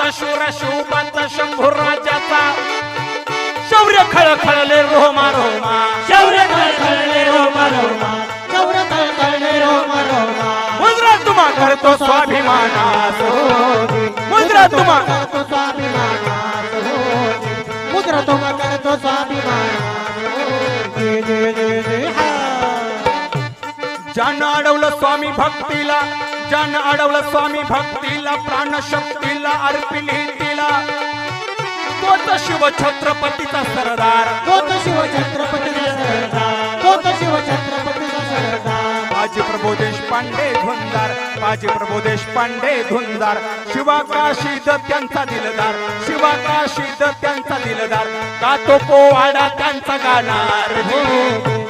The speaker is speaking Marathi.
सिंहाचा शूर शिवबाचा शंभू राजाचा शौर्य खळखळले रोमा रोमा शौर्य खळखळले रोमा रोमा शौर्य खळखळले रोमा रोमा मुद्रा तुम्हा करतो स्वाभिमानास होती मुद्रा तुम्हा करतो स्वाभिमानास होती मुद्रा तुम्हा करतो स्वाभिमानास होती जय जय जय हा ज्यानं अडवलं स्वामी भक्तीला ज्यानं अडवलं स्वामी भक्तीला प्राणशक्तीला अर्पिली तिला तोच शिव छत्रपतीचा सरदार तोच शिव छत्रपतीचा सरदार तोच शिव छत्रपतीचा सरदार बाजी प्रभू देशपांडे धुंदार बाजी प्रभू देशपांडे धुंदार शिवाकाशी त्यांचा दिलदार शिवाकाशी त्यांचा दिलदार का तो पोवाडा त्यांचा गाणार हो